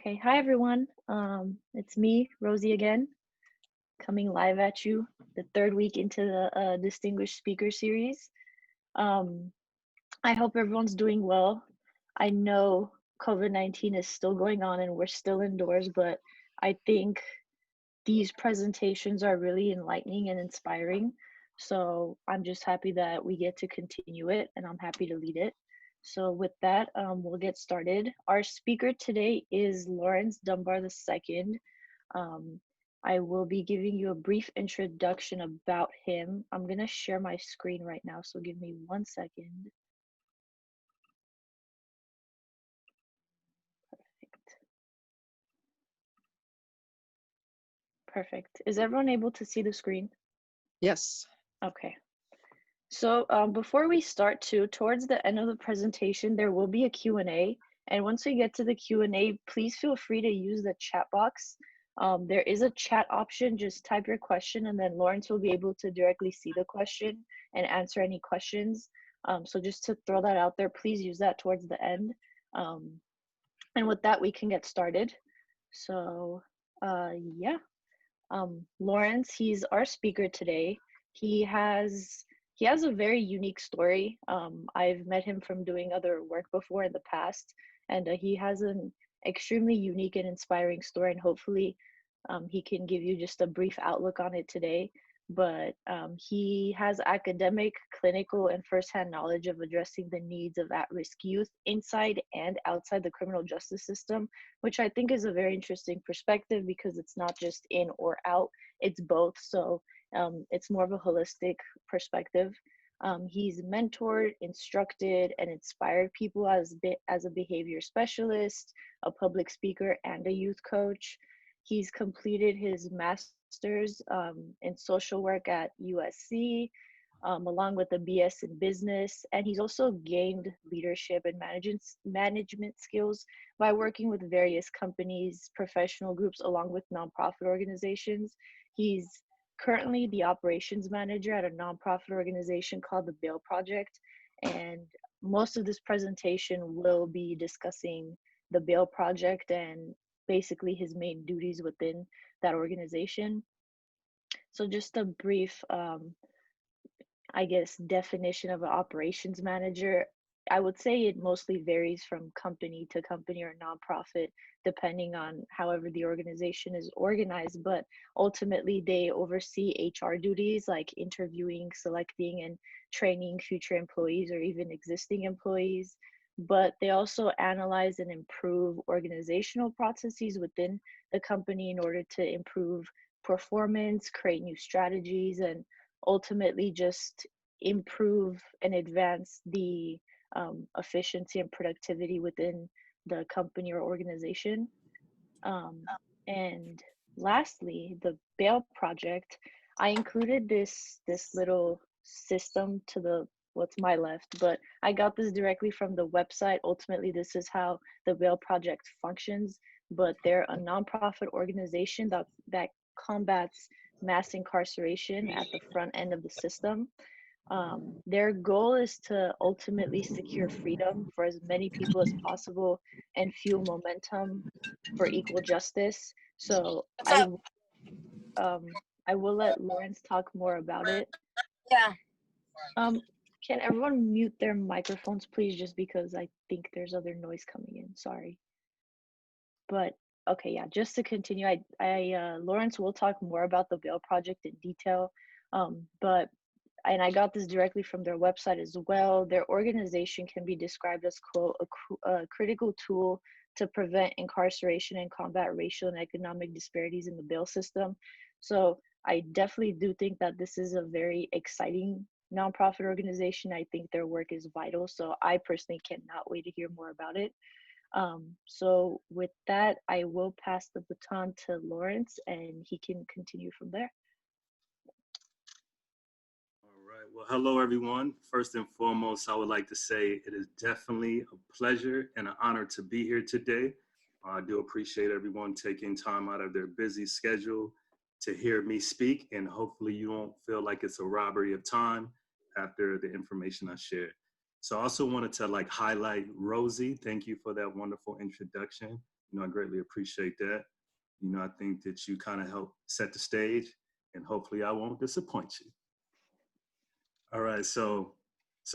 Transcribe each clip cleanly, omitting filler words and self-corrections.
Okay, hi everyone. It's me, Rosie again, coming live at you the third week into the Distinguished Speaker Series. Um, I hope everyone's doing well. I know COVID-19 is still going on and we're still indoors, but I think these presentations are really enlightening and inspiring. So I'm just happy that we get to continue it and I'm happy to lead it. So with that, we'll get started. Our speaker today is Lawrence Dunbar II. Um, I will be giving you a brief introduction about him. I'm gonna share my screen right now, so give me 1 second. Perfect. Perfect. Is everyone able to see the screen? Yes. Okay. So before we start towards the end of the presentation, there will be a Q&A. And once we get to the Q&A, please feel free to use the chat box. There is a chat option, just type your question and then Lawrence will be able to directly see the question and answer any questions. So just to throw that out there, please use that towards the end. And with that, we can get started. So yeah, Lawrence, he's our speaker today. He has a very unique story. I've met him from doing other work before in the past, and he has an extremely unique and inspiring story. And hopefully, he can give you just a brief outlook on it today. But he has academic, clinical, and firsthand knowledge of addressing the needs of at-risk youth inside and outside the criminal justice system, which I think is a very interesting perspective because it's not just in or out, it's both. So it's more of a holistic perspective. He's mentored, instructed, and inspired people as a behavior specialist, a public speaker, and a youth coach. He's completed his master's in social work at USC, along with a BS in business. And he's also gained leadership and management skills by working with various companies, professional groups, along with nonprofit organizations. He's currently the operations manager at a nonprofit organization called the Bail Project. And most of this presentation will be discussing the Bail Project and basically his main duties within that organization. So just a brief, I guess, definition of an operations manager. I would say it mostly varies from company to company or nonprofit, depending on however the organization is organized. But ultimately, they oversee HR duties like interviewing, selecting, and training future employees or even existing employees. But they also analyze and improve organizational processes within the company in order to improve performance, create new strategies, and ultimately just improve and advance the efficiency and productivity within the company or organization. Um, and lastly, the Bail Project, I included this little system to the what's my left, but I got this directly from the website. Ultimately, this is how the Bail Project functions, but they're a nonprofit organization that combats mass incarceration at the front end of the system. Their goal is to ultimately secure freedom for as many people as possible and fuel momentum for equal justice. So What's up? I will let Lawrence talk more about it. Yeah. Um, can everyone mute their microphones, please, just because I think there's other noise coming in. Sorry. But okay, yeah, just to continue, Lawrence will talk more about the Bail Project in detail. But and I got this directly from their website as well. Their organization can be described as, quote, a critical tool to prevent incarceration and combat racial and economic disparities in the bail system. So I definitely do think that this is a very exciting nonprofit organization. I think their work is vital. So I personally cannot wait to hear more about it. So with that, I will pass the baton to Lawrence and he can continue from there. All right. Well, hello, everyone. First and foremost, I would like to say it is definitely a pleasure and an honor to be here today. I do appreciate everyone taking time out of their busy schedule to hear me speak, and hopefully you won't feel like it's a robbery of time after the information I shared. So I also wanted to highlight Rosie. Thank you for that wonderful introduction. I greatly appreciate that. I think that you kind of helped set the stage, and hopefully I won't disappoint you. All right, so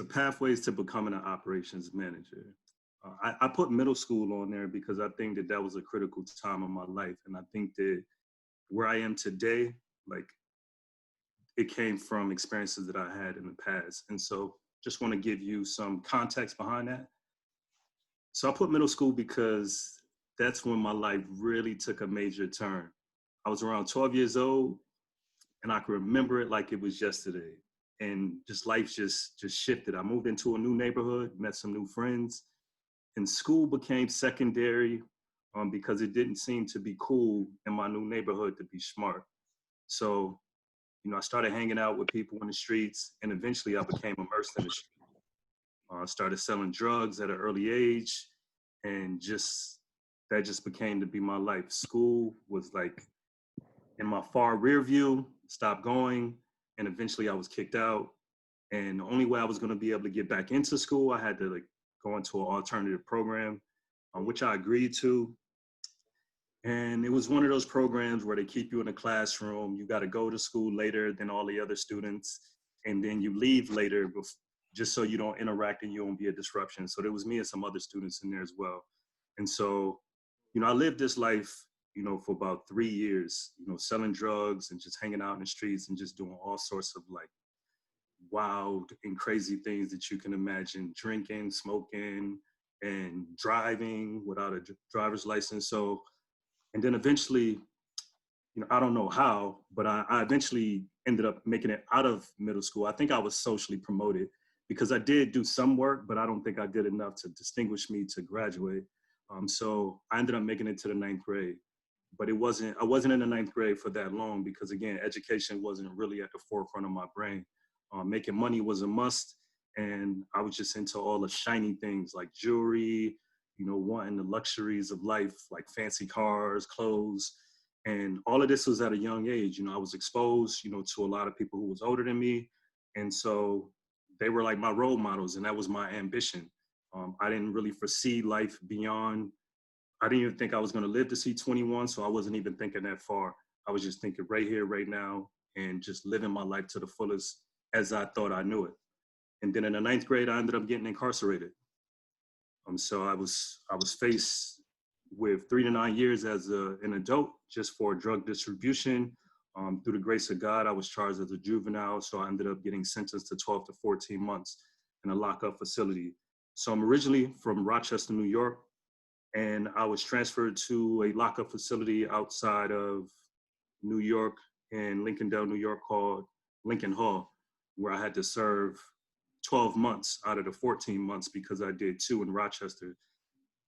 pathways to becoming an operations manager. I put middle school on there because I think that that was a critical time of my life, and I think that where I am today, like it came from experiences that I had in the past, and so just want to give you some context behind that. So I put middle school because that's when my life really took a major turn. I was around 12 years old, and I can remember it like it was yesterday. And just life just shifted. I moved into a new neighborhood, met some new friends, and school became secondary because it didn't seem to be cool in my new neighborhood to be smart. So, I started hanging out with people in the streets, and eventually I became immersed in the street. I started selling drugs at an early age, and just that just became to be my life. School was like in my far rear view, stopped going, and eventually I was kicked out. And the only way I was going to be able to get back into school, I had to like go into an alternative program, which I agreed to. And it was one of those programs where they keep you in a classroom. You got to go to school later than all the other students, and then you leave later just so you don't interact and you won't be a disruption. So there was me and some other students in there as well. And so, I lived this life, for about 3 years, selling drugs and just hanging out in the streets and just doing all sorts of like wild and crazy things that you can imagine, drinking, smoking, and driving without a driver's license. So, and then eventually, I don't know how, but I eventually ended up making it out of middle school. I think I was socially promoted because I did do some work, but I don't think I did enough to distinguish me to graduate. So I ended up making it to the 9th grade, but I wasn't in the 9th grade for that long because again, education wasn't really at the forefront of my brain. Making money was a must, and I was just into all the shiny things like jewelry, wanting the luxuries of life, like fancy cars, clothes, and all of this was at a young age. I was exposed, to a lot of people who was older than me, and so they were like my role models, and that was my ambition. I didn't really foresee life beyond. I didn't even think I was going to live to see 21, so I wasn't even thinking that far. I was just thinking right here, right now, and just living my life to the fullest as I thought I knew it. And then in the 9th grade, I ended up getting incarcerated. So I was faced with 3 to 9 years as an adult just for drug distribution. Through the grace of God, I was charged as a juvenile, so I ended up getting sentenced to 12 to 14 months in a lockup facility. So I'm originally from Rochester, New York, and I was transferred to a lockup facility outside of New York in Lincolndale, New York, called Lincoln Hall, where I had to serve 12 months out of the 14 months because I did 2 in Rochester.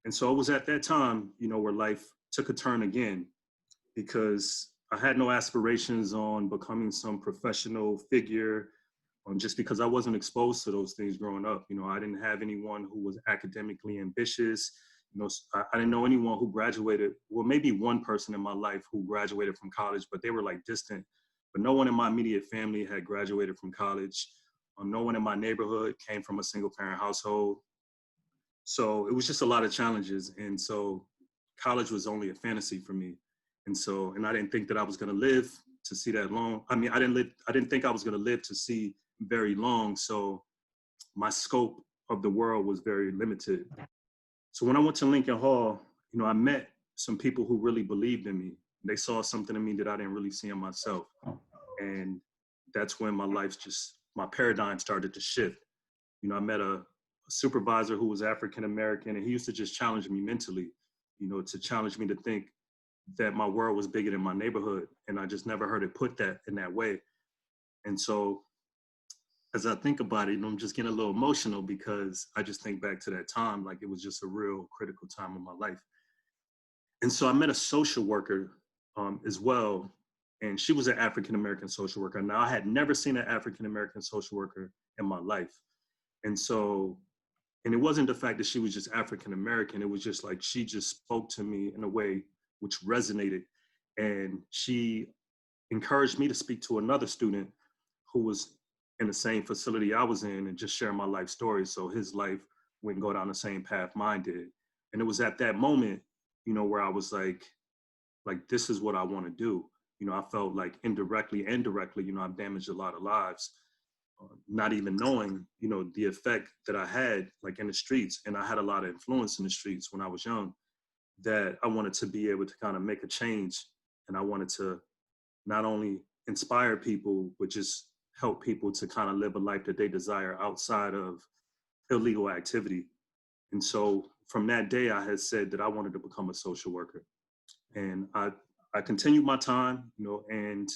And so it was at that time, where life took a turn again, because I had no aspirations on becoming some professional figure, just because I wasn't exposed to those things growing up. I didn't have anyone who was academically ambitious. I didn't know anyone who graduated. Well, maybe one person in my life who graduated from college, but they were like distant. But no one in my immediate family had graduated from college. No one in my neighborhood came from a single parent household. So it was just a lot of challenges. And so college was only a fantasy for me. And I didn't think that I was going to live to see that long. I mean, I didn't think I was going to live to see very long. So my scope of the world was very limited. So when I went to Lincoln Hall, I met some people who really believed in me. They saw something in me that I didn't really see in myself. And that's when my paradigm started to shift. I met a supervisor who was African American, and he used to just challenge me mentally, to challenge me to think that my world was bigger than my neighborhood. And I just never heard it put that in that way. And so as I think about it, I'm just getting a little emotional because I just think back to that time, like it was just a real critical time of my life. And so I met a social worker as well, and she was an African-American social worker. Now, I had never seen an African-American social worker in my life. And it wasn't the fact that she was just African-American, it was just like she just spoke to me in a way which resonated. And she encouraged me to speak to another student who was in the same facility I was in and just share my life story. So his life wouldn't go down the same path mine did. And it was at that moment, where I was like, this is what I want to do. I felt like indirectly and directly, I've damaged a lot of lives, not even knowing, the effect that I had like in the streets. And I had a lot of influence in the streets when I was young, that I wanted to be able to kind of make a change. And I wanted to not only inspire people, but just help people to kind of live a life that they desire outside of illegal activity. And so from that day, I had said that I wanted to become a social worker. And I continued my time, and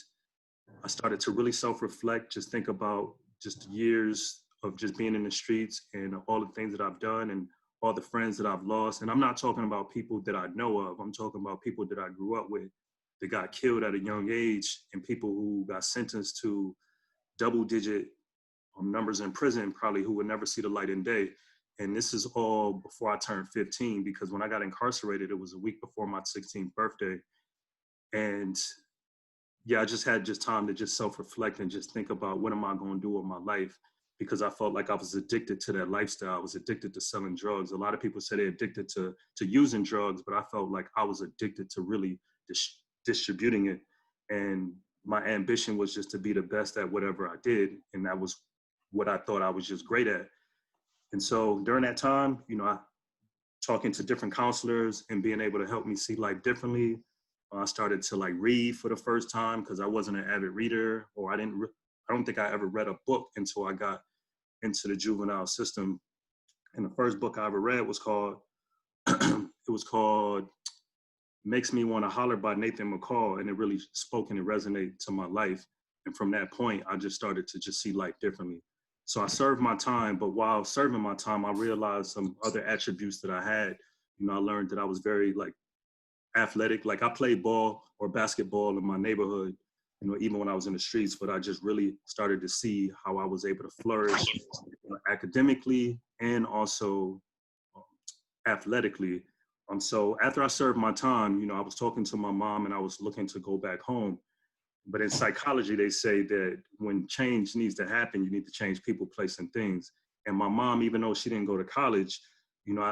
I started to really self-reflect, just think about just years of just being in the streets and all the things that I've done and all the friends that I've lost. And I'm not talking about people that I know of. I'm talking about people that I grew up with that got killed at a young age, and people who got sentenced to double-digit numbers in prison, probably, who would never see the light of day. And this is all before I turned 15, because when I got incarcerated, it was a week before my 16th birthday. And yeah, I just had time to just self-reflect and just think about what am I going to do with my life, because I felt like I was addicted to that lifestyle. I was addicted to selling drugs. A lot of people say they're addicted to using drugs, but I felt like I was addicted to really distributing it. And my ambition was just to be the best at whatever I did. And that was what I thought I was just great at. And so during that time, I talking to different counselors and being able to help me see life differently. I started to like read for the first time, because I wasn't an avid reader, or I don't think I ever read a book until I got into the juvenile system. And the first book I ever read was called, it was called Makes Me Want to Holler by Nathan McCall. And it really spoke and it resonated to my life. And from that point, I just started to just see life differently. So I served my time, but while serving my time, I realized some other attributes that I had. I learned that I was very like athletic. Like I played ball or basketball in my neighborhood, even when I was in the streets, but I just really started to see how I was able to flourish academically and also athletically. So after I served my time, I was talking to my mom and I was looking to go back home. But in psychology, they say that when change needs to happen, you need to change people, place, and things. And my mom, even though she didn't go to college,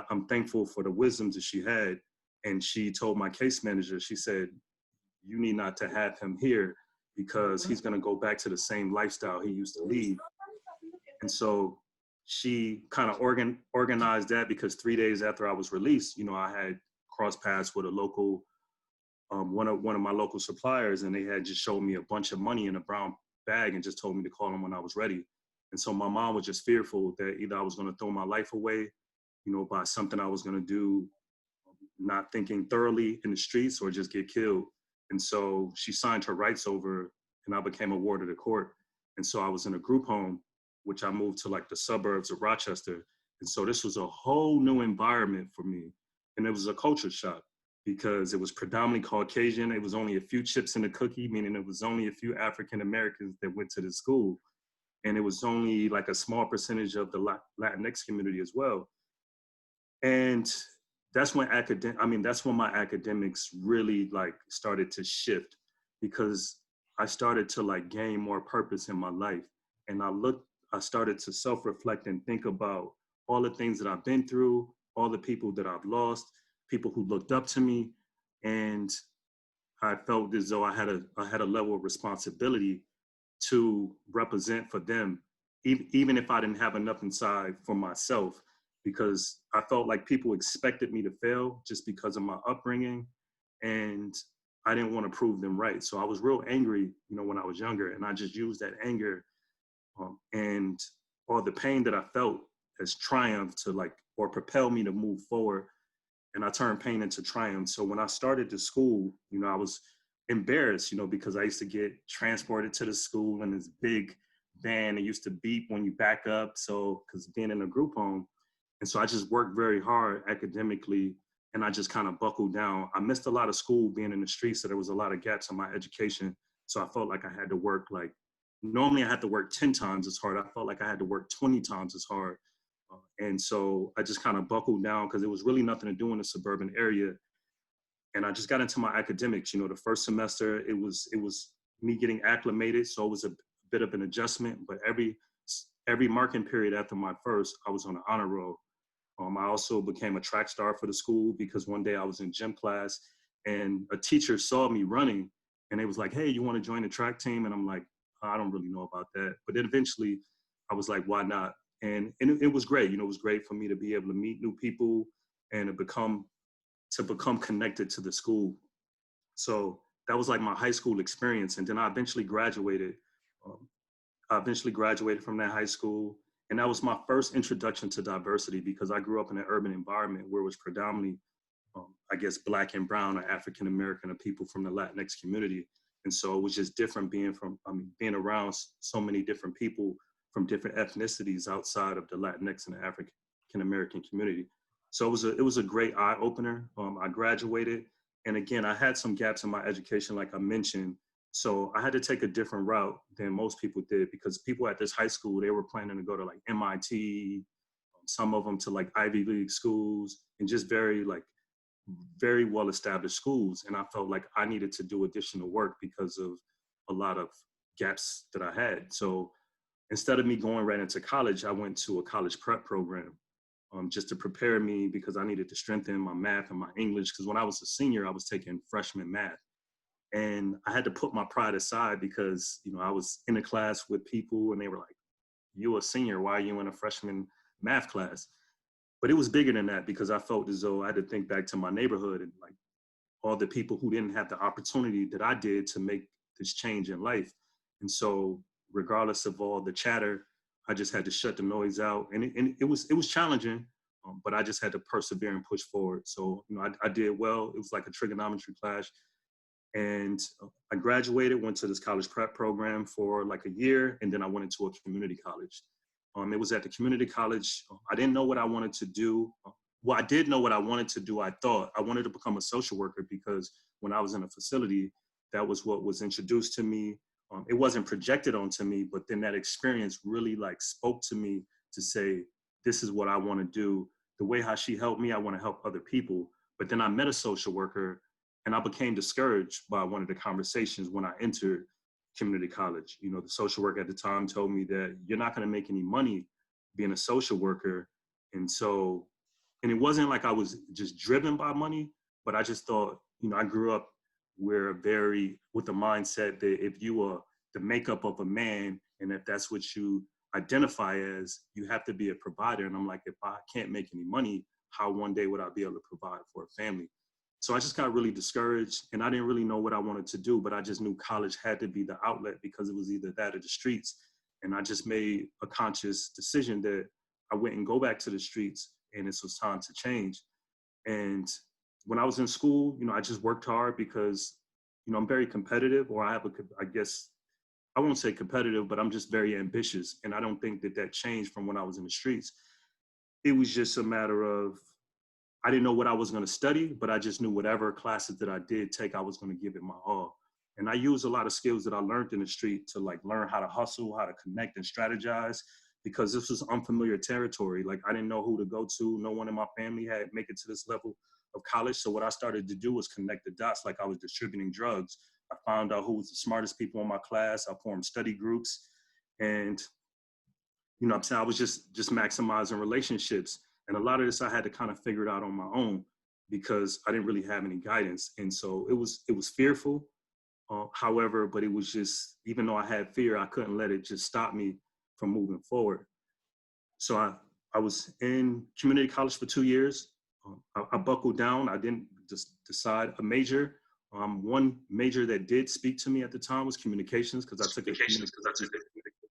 I'm thankful for the wisdoms that she had. And she told my case manager, she said, you need not to have him here, because he's going to go back to the same lifestyle he used to lead. And so she kind of organized that, because 3 days after I was released, I had crossed paths with a local, one of my local suppliers, and they had just showed me a bunch of money in a brown bag and just told me to call them when I was ready. And so my mom was just fearful that either I was going to throw my life away, by something I was going to do, not thinking thoroughly in the streets, or just get killed. And so she signed her rights over, and I became a ward of the court. And so I was in a group home, which I moved to like the suburbs of Rochester. And so this was a whole new environment for me. And it was a culture shock, because it was predominantly Caucasian. It was only a few chips in the cookie, meaning it was only a few African Americans that went to the school. And it was only like a small percentage of the Latinx community as well. And that's when that's when my academics really like started to shift, because I started to like gain more purpose in my life. And I started to self-reflect and think about all the things that I've been through, all the people that I've lost, people who looked up to me. And I felt as though I had a level of responsibility to represent for them, even if I didn't have enough inside for myself, because I felt like people expected me to fail just because of my upbringing, and I didn't want to prove them right. So I was real angry, when I was younger, and I just used that anger and all the pain that I felt as triumph to like, or propel me to move forward. And I turned pain into triumph. So when I started the school, I was embarrassed, because I used to get transported to the school in this big van. It used to beep when you back up. So, because being in a group home. And so I just worked very hard academically, and I just kind of buckled down. I missed a lot of school being in the streets, so there was a lot of gaps in my education. So I felt like I had to work like, normally I had to work 10 times as hard. I felt like I had to work 20 times as hard. And so I just kind of buckled down, because there was really nothing to do in the suburban area. And I just got into my academics. The first semester, it was me getting acclimated. So it was a bit of an adjustment, but every marking period after my first, I was on an honor roll. I also became a track star for the school because one day I was in gym class and a teacher saw me running and they was like, hey, you want to join the track team? And I'm like, I don't really know about that. But then eventually I was like, why not? And it was great. It was great for me to be able to meet new people and to become connected to the school. So that was like my high school experience. And then I eventually graduated. Um, I eventually graduated from that high school. And that was my first introduction to diversity because I grew up in an urban environment where it was predominantly, I guess, Black and brown or African American or people from the Latinx community. And so it was just different being around so many different people from different ethnicities outside of the Latinx and the African American community. So it was a great eye opener. I graduated, and again, I had some gaps in my education, like I mentioned. So I had to take a different route than most people did because people at this high school, they were planning to go to like MIT, some of them to like Ivy League schools, and just very well established schools. And I felt like I needed to do additional work because of a lot of gaps that I had. So instead of me going right into college, I went to a college prep program just to prepare me because I needed to strengthen my math and my English. Because when I was a senior, I was taking freshman math. And I had to put my pride aside because, I was in a class with people and they were like, you a senior, why are you in a freshman math class? But it was bigger than that because I felt as though I had to think back to my neighborhood and like all the people who didn't have the opportunity that I did to make this change in life. And so regardless of all the chatter, I just had to shut the noise out. And it was challenging, but I just had to persevere and push forward. So, I did well. It was like a trigonometry class. And I graduated, went to this college prep program for like a year, and then I went into a community college. It was at the community college. I didn't know what I wanted to do. Well, I did know what I wanted to do. I thought I wanted to become a social worker because when I was in a facility, that was what was introduced to me. It wasn't projected onto me, but then that experience really like spoke to me to say, this is what I want to do. The way how she helped me, I want to help other people. But then I met a social worker and I became discouraged by one of the conversations when I entered community college. The social worker at the time told me that you're not going to make any money being a social worker. And it wasn't like I was just driven by money, but I just thought, I grew up with the mindset that if you are the makeup of a man, and if that's what you identify as, you have to be a provider. And I'm like, if I can't make any money, how one day would I be able to provide for a family? So I just got really discouraged and I didn't really know what I wanted to do, but I just knew college had to be the outlet because it was either that or the streets. And I just made a conscious decision that I wouldn't go back to the streets and it was time to change. And when I was in school, I just worked hard because, I'm very competitive, or I guess, I won't say competitive, but I'm just very ambitious. And I don't think that changed from when I was in the streets. It was just a matter of, I didn't know what I was going to study, but I just knew whatever classes that I did take, I was going to give it my all. And I used a lot of skills that I learned in the street to like learn how to hustle, how to connect and strategize, because this was unfamiliar territory. Like I didn't know who to go to. No one in my family had make it to this level of college. So what I started to do was connect the dots like I was distributing drugs. I found out who was the smartest people in my class. I formed study groups. And I'm saying I was just maximizing relationships. And a lot of this I had to kind of figure it out on my own because I didn't really have any guidance. And so it was fearful. However, but it was just, even though I had fear, I couldn't let it just stop me from moving forward. So I was in community college for 2 years. I buckled down. I didn't just decide a major. One major that did speak to me at the time was communications because I took a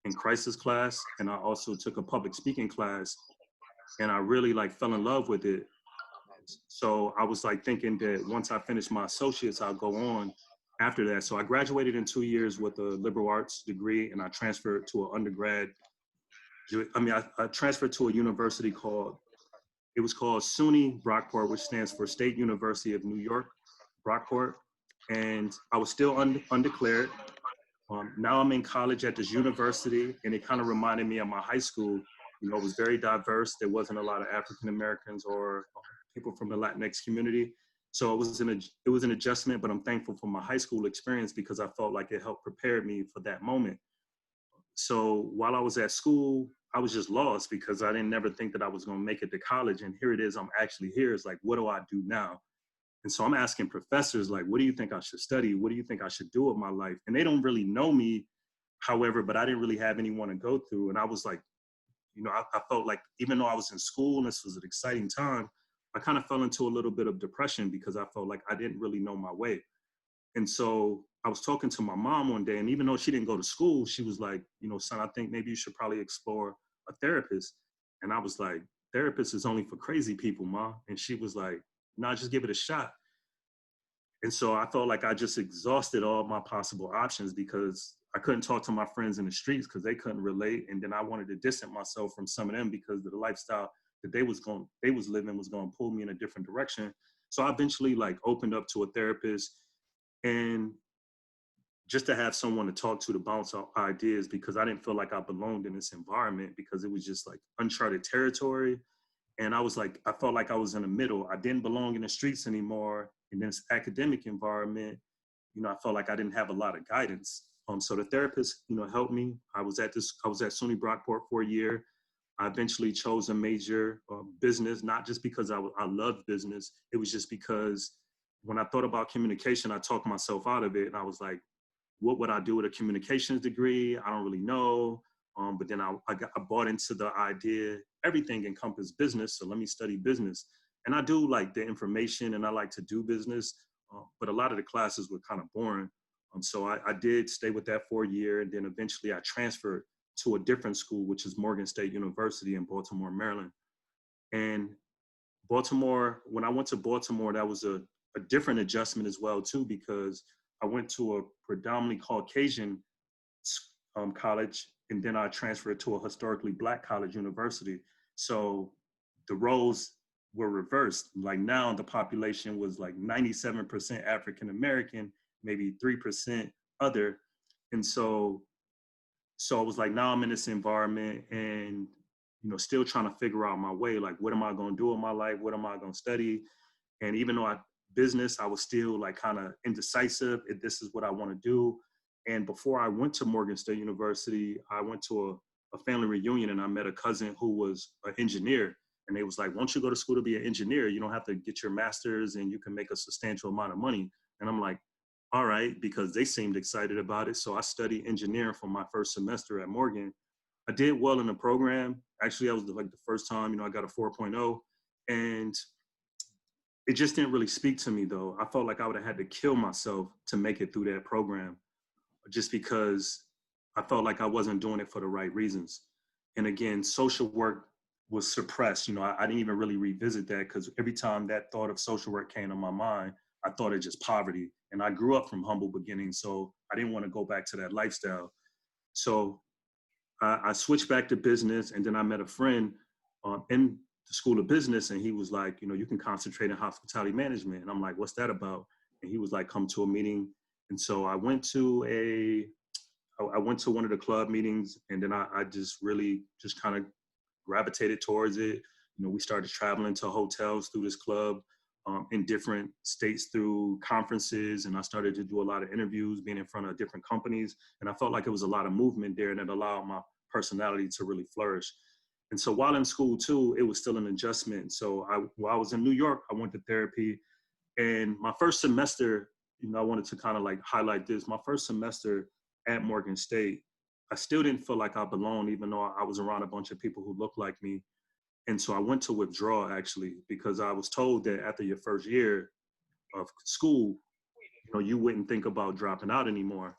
in crisis class, and I also took a public speaking class, and I really like fell in love with it. So I was like thinking that once I finished my associates, I'll go on after that. So I graduated in 2 years with a liberal arts degree, and I transferred to an undergrad. I transferred to a university called SUNY Brockport, which stands for State University of New York, Brockport. And I was still undeclared. Now I'm in college at this university, and it kind of reminded me of my high school. It was very diverse. There wasn't a lot of African Americans or people from the Latinx community. So it was an adjustment, but I'm thankful for my high school experience because I felt like it helped prepare me for that moment. So while I was at school, I was just lost because I didn't never think that I was going to make it to college. And here it is, I'm actually here. It's like, what do I do now? And so I'm asking professors, like, what do you think I should study? What do you think I should do with my life? And they don't really know me, however, but I didn't really have anyone to go through. And I was like, I felt like even though I was in school and this was an exciting time, I kind of fell into a little bit of depression because I felt like I didn't really know my way. And so I was talking to my mom one day, and even though she didn't go to school, she was like, son, I think maybe you should probably explore a therapist. And I was like, therapist is only for crazy people, Ma. And she was like, no, just give it a shot. And so I felt like I just exhausted all my possible options because I couldn't talk to my friends in the streets because they couldn't relate. And then I wanted to distance myself from some of them because the lifestyle that they was living was going to pull me in a different direction. So I eventually like opened up to a therapist, and just to have someone to talk to bounce off ideas, because I didn't feel like I belonged in this environment because it was just like uncharted territory. And I was like, I felt like I was in the middle. I didn't belong in the streets anymore. In this academic environment, I felt like I didn't have a lot of guidance. So the therapist, helped me. I was at SUNY Brockport for a year. I eventually chose a major business, not just because I loved business. It was just because when I thought about communication, I talked myself out of it. And I was like, what would I do with a communications degree? I don't really know. But then I bought into the idea, everything encompassed business. So let me study business. And I do like the information and I like to do business. But a lot of the classes were kind of boring. So I did stay with that for a year. And then eventually I transferred to a different school, which is Morgan State University in Baltimore, Maryland. And Baltimore, when I went to Baltimore, that was a different adjustment as well, too, because I went to a predominantly Caucasian college, and then I transferred to a historically Black college university. So the roles were reversed. Like now the population was like 97% African American, maybe 3% other. And so I was like, now I'm in this environment and, still trying to figure out my way. Like, what am I going to do in my life? What am I going to study? And even though business, I was still like kind of indecisive if this is what I want to do. And before I went to Morgan State University, I went to a family reunion and I met a cousin who was an engineer. And they was like, won't you go to school to be an engineer? You don't have to get your master's and you can make a substantial amount of money. And I'm like, all right, because they seemed excited about it. So I studied engineering for my first semester at Morgan. I did well in the program. Actually, that was like the first time, I got a 4.0. And it just didn't really speak to me though. I felt like I would have had to kill myself to make it through that program just because I felt like I wasn't doing it for the right reasons. And again, social work was suppressed. I didn't even really revisit that because every time that thought of social work came to my mind, I thought of just poverty. And I grew up from humble beginnings, so I didn't want to go back to that lifestyle. So I switched back to business, and then I met a friend in the School of Business, and he was like, you can concentrate in hospitality management. And I'm like, what's that about? And he was like, come to a meeting. And so I went to one of the club meetings, and then I just really just kind of gravitated towards it. We started traveling to hotels through this club in different states through conferences, and I started to do a lot of interviews, being in front of different companies, and I felt like it was a lot of movement there, and it allowed my personality to really flourish. And so while in school too, it was still an adjustment. So while I was in New York, I went to therapy, and my first semester, I wanted to kind of like highlight this. My first semester at Morgan State, I still didn't feel like I belonged, even though I was around a bunch of people who looked like me. And so I went to withdraw actually, because I was told that after your first year of school, you wouldn't think about dropping out anymore.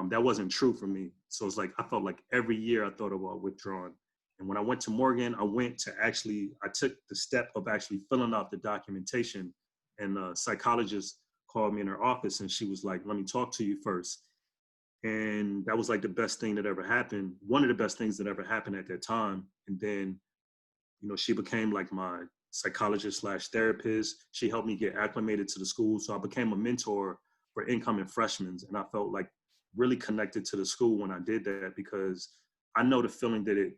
That wasn't true for me. So it's like, I felt like every year I thought about withdrawing. And when I went to Morgan, I took the step of actually filling out the documentation, and a psychologist called me in her office and she was like, let me talk to you first. And that was like the best thing that ever happened. One of the best things that ever happened at that time. And then, she became like my psychologist / therapist. She helped me get acclimated to the school. So I became a mentor for incoming freshmen. And I felt like really connected to the school when I did that, because I know the feeling that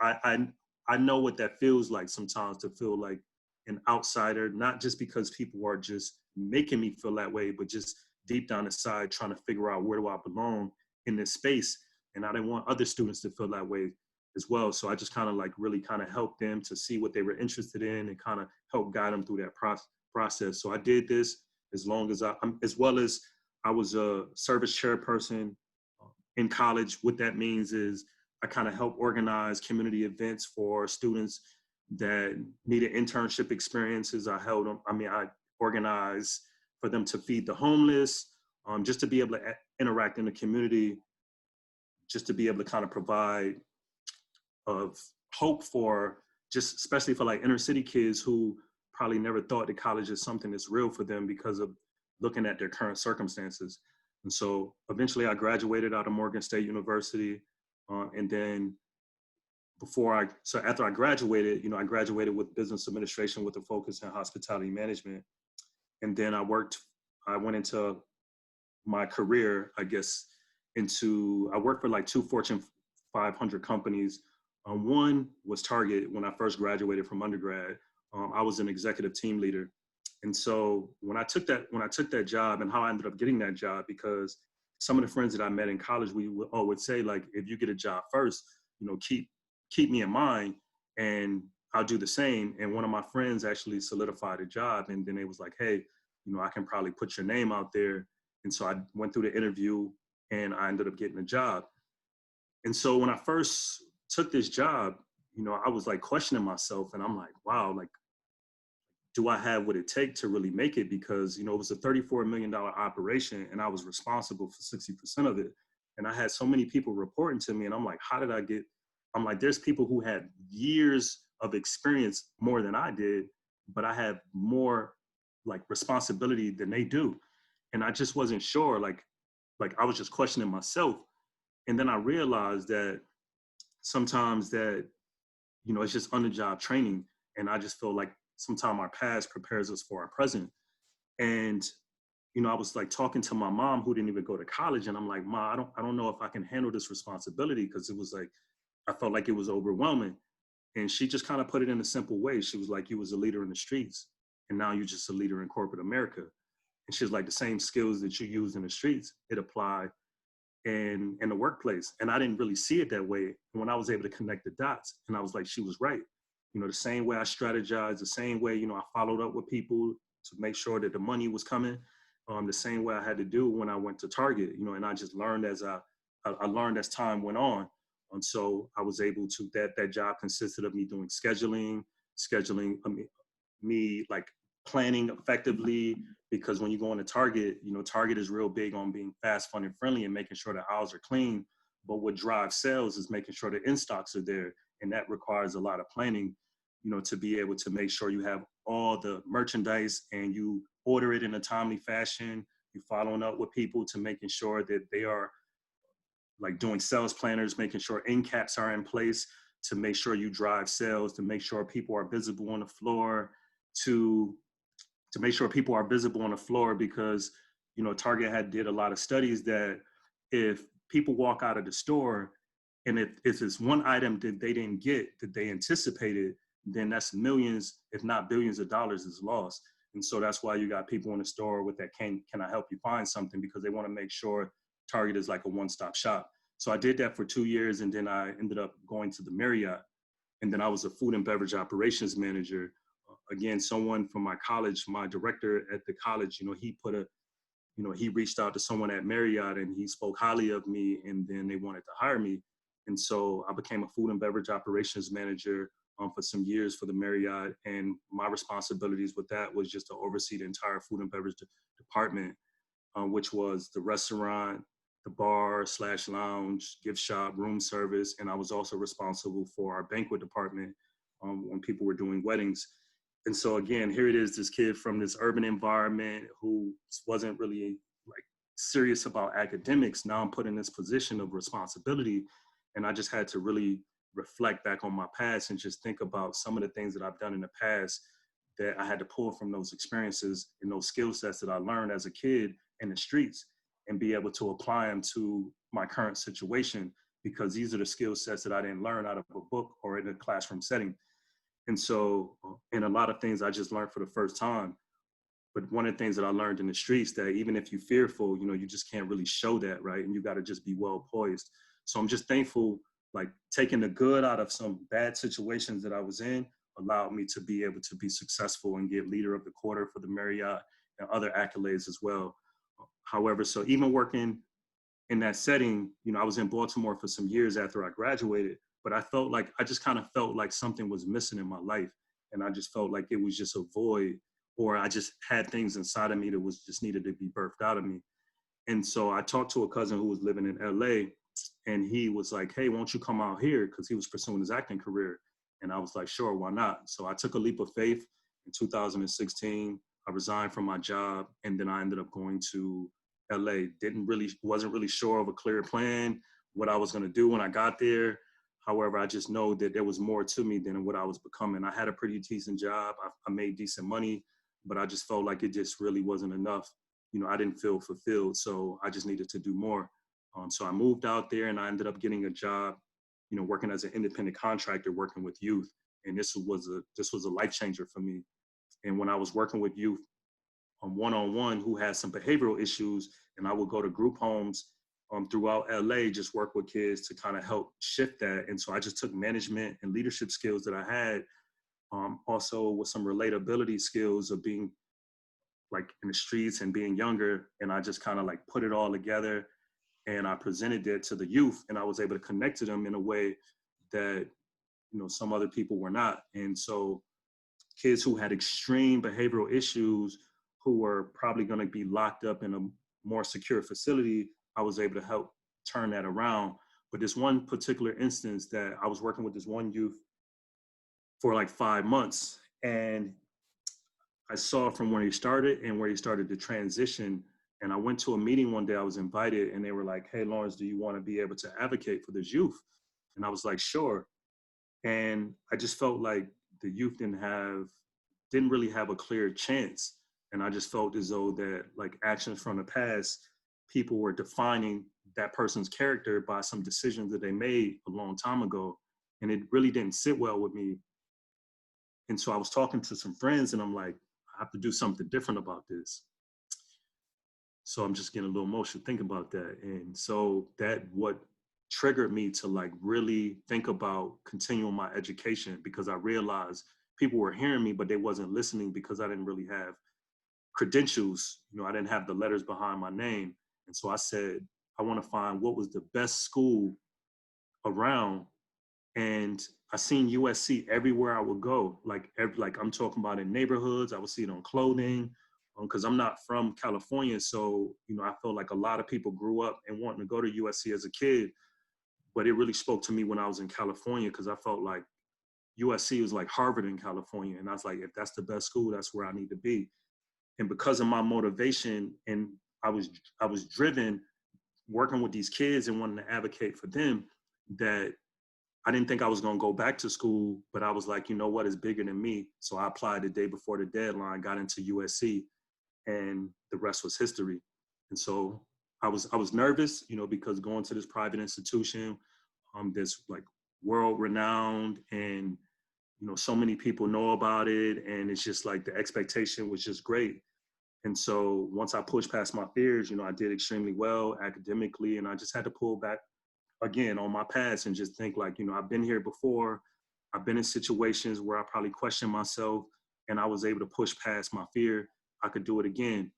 I know what that feels like sometimes, to feel like an outsider, not just because people are just making me feel that way, but just deep down inside trying to figure out where do I belong in this space. And I didn't want other students to feel that way. as well. So I just kind of like really kind of helped them to see what they were interested in and kind of help guide them through that process. So I did this as well as I was a service chairperson in college. What that means is I kind of help organize community events for students that needed internship experiences. I organize for them to feed the homeless, just to be able to interact in the community, just to be able to kind of provide of hope for just especially for like inner city kids who probably never thought that college is something that's real for them because of looking at their current circumstances. And so eventually I graduated out of Morgan State University. And then after I graduated, I graduated with business administration with a focus in hospitality management. And then I went into my career, I worked for like two Fortune 500 companies. One was Target. When I first graduated from undergrad, I was an executive team leader. And so when I took that job, and how I ended up getting that job, because some of the friends that I met in college, we would always say, like, if you get a job first, keep me in mind and I'll do the same. And one of my friends actually solidified a job, and then it was like, hey, I can probably put your name out there. And so I went through the interview and I ended up getting a job. And so when I first took this job, I was like questioning myself, and I'm like, wow, like, do I have what it takes to really make it? Because, it was a $34 million operation and I was responsible for 60% of it. And I had so many people reporting to me, and I'm like, I'm like, there's people who had years of experience more than I did, but I have more like responsibility than they do. And I just wasn't sure, like I was just questioning myself. And then I realized that sometimes that, it's just on the job training. And I just feel like sometimes our past prepares us for our present. And, I was like talking to my mom, who didn't even go to college. And I'm like, Ma, I don't know if I can handle this responsibility. Cause it was like, I felt like it was overwhelming. And she just kind of put it in a simple way. She was like, you was a leader in the streets, and now you're just a leader in corporate America. And she's like, the same skills that you use in the streets, it apply in the workplace. And I didn't really see it that way. And when I was able to connect the dots, and I was like, she was right. The same way I strategized, the same way, I followed up with people to make sure that the money was coming, the same way I had to do when I went to Target, and I just learned as I learned as time went on. And so I was able to, that job consisted of me doing scheduling, me like planning effectively, because when you go into Target, Target is real big on being fast, fun, and friendly and making sure the aisles are clean. But what drives sales is making sure the in-stocks are there. And that requires a lot of planning, to be able to make sure you have all the merchandise and you order it in a timely fashion. You're following up with people to making sure that they are like doing sales planners, making sure end caps are in place to make sure you drive sales, to make sure people are visible on the floor, to make sure people are visible on the floor, because, Target did a lot of studies that if people walk out of the store and if it's one item that they didn't get that they anticipated, then that's millions, if not billions of dollars is lost. And so that's why you got people in the store with that, can I help you find something? Because they want to make sure Target is like a one-stop shop. So I did that for 2 years, and then I ended up going to the Marriott, and then I was a food and beverage operations manager. Again, someone from my college, my director at the college, he reached out to someone at Marriott and he spoke highly of me, and then they wanted to hire me. And so I became a food and beverage operations manager for some years for the Marriott. And my responsibilities with that was just to oversee the entire food and beverage department, which was the restaurant, the bar / lounge, gift shop, room service. And I was also responsible for our banquet department when people were doing weddings. And so again, here it is, this kid from this urban environment who wasn't really like serious about academics. Now I'm put in this position of responsibility. And I just had to really reflect back on my past and just think about some of the things that I've done in the past that I had to pull from those experiences and those skill sets that I learned as a kid in the streets, and be able to apply them to my current situation, because these are the skill sets that I didn't learn out of a book or in a classroom setting. And so, and a lot of things I just learned for the first time. But one of the things that I learned in the streets, that even if you're fearful, you just can't really show that, right? And you got to just be well poised. So I'm just thankful like taking the good out of some bad situations that I was in allowed me to be able to be successful and get leader of the quarter for the Marriott and other accolades as well. However, so even working in that setting, I was in Baltimore for some years after I graduated, but I just kind of felt like something was missing in my life. And I just felt like it was just a void, or I just had things inside of me that was just needed to be birthed out of me. And so I talked to a cousin who was living in LA, and he was like, hey, won't you come out here? Because he was pursuing his acting career. And I was like, sure, why not? So I took a leap of faith in 2016. I resigned from my job, and then I ended up going to LA. Wasn't really sure of a clear plan, what I was going to do when I got there. However, I just know that there was more to me than what I was becoming. I had a pretty decent job. I made decent money, but I just felt like it just really wasn't enough. I didn't feel fulfilled, so I just needed to do more. So I moved out there, and I ended up getting a job, working as an independent contractor, working with youth. And this was a life changer for me. And when I was working with youth one-on-one who had some behavioral issues, and I would go to group homes throughout LA, just work with kids to kind of help shift that. And so I just took management and leadership skills that I had, also with some relatability skills of being like in the streets and being younger. And I just kind of like put it all together, and I presented it to the youth, and I was able to connect to them in a way that, some other people were not. And so kids who had extreme behavioral issues, who were probably going to be locked up in a more secure facility, I was able to help turn that around. But this one particular instance, that I was working with this one youth for like 5 months, and I saw from where he started and where he started to transition. And I went to a meeting one day, I was invited, and they were like, hey, Lawrence, do you want to be able to advocate for this youth? And I was like, sure. And I just felt like the youth didn't really have a clear chance. And I just felt as though that like actions from the past, people were defining that person's character by some decisions that they made a long time ago. And it really didn't sit well with me. And so I was talking to some friends, and I'm like, I have to do something different about this. So I'm just getting a little emotional thinking about that. And so that what triggered me to like really think about continuing my education, because I realized people were hearing me, but they wasn't listening because I didn't really have credentials. I didn't have the letters behind my name. And so I said, I want to find what was the best school around. And I seen USC everywhere I would go. Like I'm talking about in neighborhoods, I would see it on clothing, because I'm not from California. So, I felt like a lot of people grew up and wanting to go to USC as a kid, but it really spoke to me when I was in California, because I felt like USC was like Harvard in California. And I was like, if that's the best school, that's where I need to be. And because of my motivation, and I was driven working with these kids and wanting to advocate for them, that I didn't think I was going to go back to school, but I was like, you know what, it's bigger than me. So I applied the day before the deadline, got into USC, and the rest was history. And so I was nervous, because going to this private institution, that's like world renowned, and, so many people know about it. And it's just like the expectation was just great. And so once I pushed past my fears, I did extremely well academically, and I just had to pull back again on my past and just think like, I've been here before. I've been in situations where I probably questioned myself, and I was able to push past my fear. I could do it again.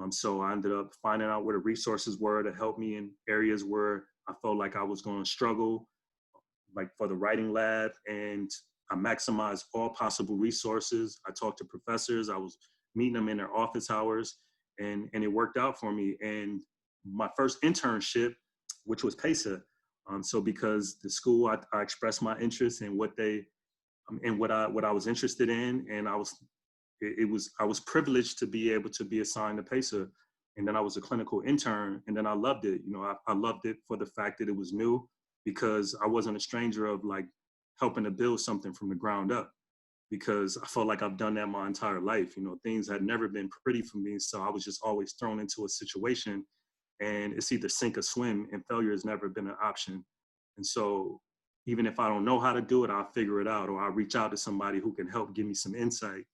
So I ended up finding out where the resources were to help me in areas where I felt like I was going to struggle, like for the writing lab. And I maximized all possible resources. I talked to professors. I was meeting them in their office hours, and it worked out for me. And my first internship, which was PESA, so because the school, I expressed my interest in what they, in what I was interested in, and I was privileged to be able to be assigned to PESA, and then I was a clinical intern, and then I loved it. I loved it for the fact that it was new, because I wasn't a stranger of like helping to build something from the ground up, because I felt like I've done that my entire life. Things had never been pretty for me, so I was just always thrown into a situation, and it's either sink or swim, and failure has never been an option. And so even if I don't know how to do it, I'll figure it out, or I'll reach out to somebody who can help give me some insight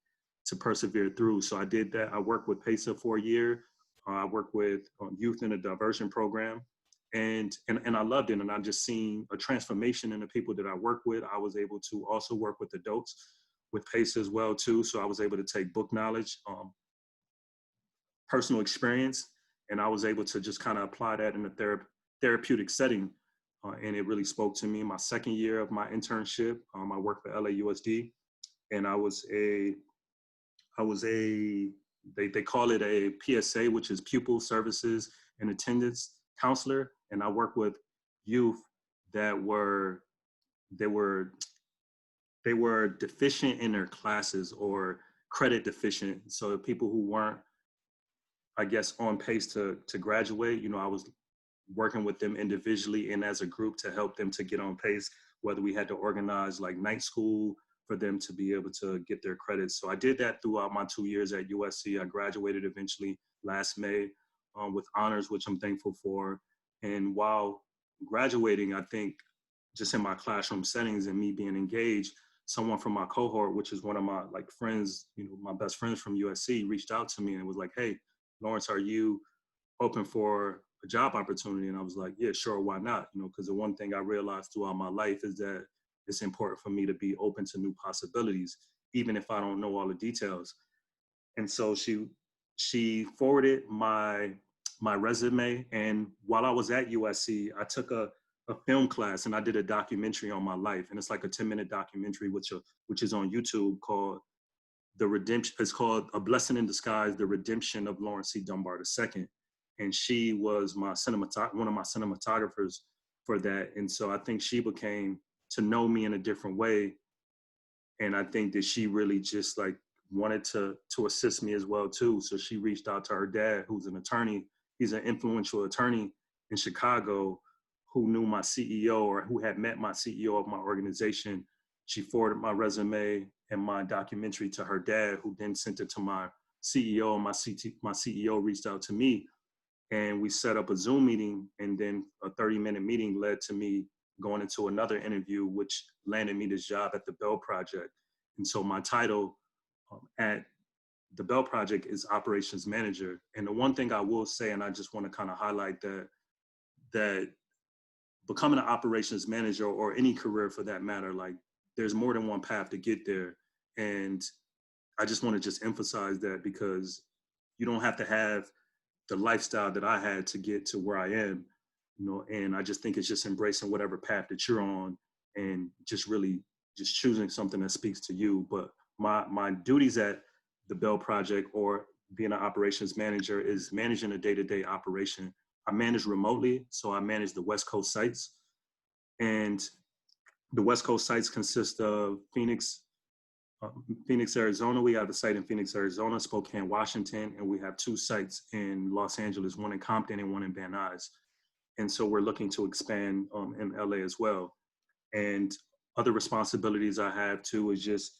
to persevere through. So I did that. I worked with PESA for a year. I worked with youth in a diversion program. And I loved it. And I just seen a transformation in the people that I work with. I was able to also work with adults with PESA as well too. So I was able to take book knowledge, personal experience, and I was able to just kind of apply that in a therapeutic setting. And it really spoke to me. My second year of my internship, I worked for LAUSD, and they call it a PSA, which is Pupil Services and Attendance Counselor. And I work with youth that they were deficient in their classes or credit deficient. So people who weren't, I guess, on pace to graduate, I was working with them individually and as a group to help them to get on pace, whether we had to organize like night school for them to be able to get their credits. So I did that throughout my 2 years at USC. I graduated eventually last May with honors, which I'm thankful for. And while graduating, I think just in my classroom settings and me being engaged, someone from my cohort, which is one of my like friends, my best friends from USC, reached out to me and was like, "Hey, Lawrence, are you open for a job opportunity?" And I was like, "Yeah, sure, why not?" Because the one thing I realized throughout my life is that it's important for me to be open to new possibilities, even if I don't know all the details. And so she forwarded my resume, and while I was at USC, I took a film class and I did a documentary on my life, and it's like a 10-minute documentary which is on YouTube called The Redemption. It's called A Blessing in Disguise: The Redemption of Lawrence C. Dunbar II. And she was one of my cinematographers for that. And so I think she became to know me in a different way. And I think that she really just like wanted to assist me as well too. So she reached out to her dad, who's an attorney. He's an influential attorney in Chicago who knew my CEO or who had met my CEO of my organization. She forwarded my resume and my documentary to her dad, who then sent it to my CEO. And my CEO reached out to me, and we set up a Zoom meeting, and then a 30-minute meeting led to me going into another interview, which landed me this job at the Bell Project. And so my title at the Bell Project is Operations Manager. And the one thing I will say, and I just want to kind of highlight that becoming an operations manager, or any career for that matter, like there's more than one path to get there. And I just want to just emphasize that, because you don't have to have the lifestyle that I had to get to where I am, and I just think it's just embracing whatever path that you're on and just really just choosing something that speaks to you. But my duties at the Bell Project, or being an operations manager, is managing a day-to-day operation. I manage remotely, so I manage the West Coast sites. And the West Coast sites consist of Phoenix, Arizona. We have a site in Phoenix, Arizona, Spokane, Washington, and we have 2 sites in Los Angeles, one in Compton and one in Van Nuys. And so we're looking to expand in LA as well. And other responsibilities I have too is just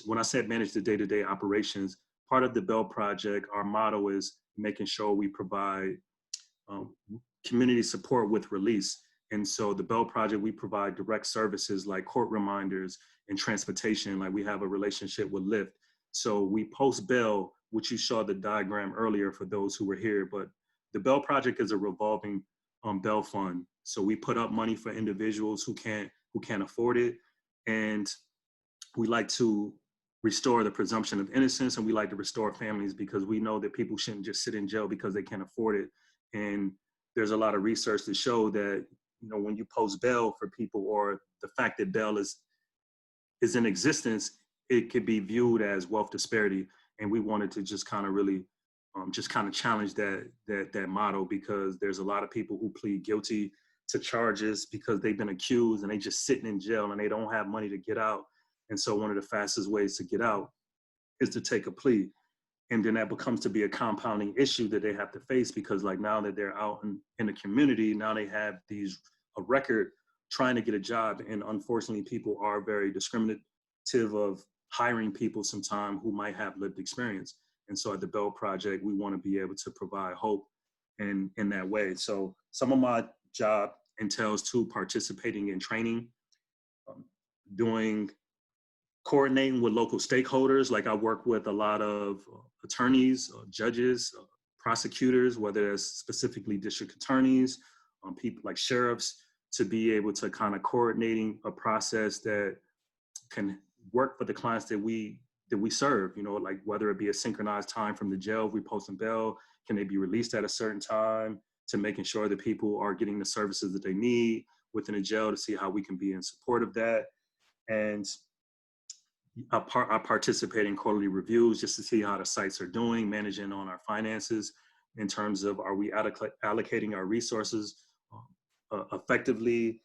when I said manage the day-to-day operations, part of the Bell Project, our motto is making sure we provide community support with release. And so the Bell Project, we provide direct services like court reminders and transportation. Like we have a relationship with Lyft. So we post bail, which you saw the diagram earlier for those who were here, but the Bell Project is a revolving bail fund. So we put up money for individuals who can't afford it. And we like to restore the presumption of innocence, and we like to restore families, because we know that people shouldn't just sit in jail because they can't afford it. And there's a lot of research to show that, when you post bail for people, or the fact that bail is in existence, it could be viewed as wealth disparity. And we wanted to just kind of really just kind of challenge that motto, because there's a lot of people who plead guilty to charges because they've been accused and they just sitting in jail and they don't have money to get out. And so one of the fastest ways to get out is to take a plea. And then that becomes to be a compounding issue that they have to face, because like now that they're out in the community, now they have a record trying to get a job. And unfortunately, people are very discriminative of hiring people sometime who might have lived experience. And so at the Bell Project, we want to be able to provide hope in that way. So some of my job entails too participating in training, coordinating with local stakeholders. Like I work with a lot of attorneys, judges, prosecutors, whether it's specifically district attorneys, people like sheriffs, to be able to kind of coordinating a process that can work for the clients that we serve, you know, like whether it be a synchronized time from the jail, if we post them bail, can they be released at a certain time, to making sure that people are getting the services that they need within the jail, to see how we can be in support of that. And I participate in quarterly reviews just to see how the sites are doing, managing on our finances in terms of, are we allocating our resources effectively?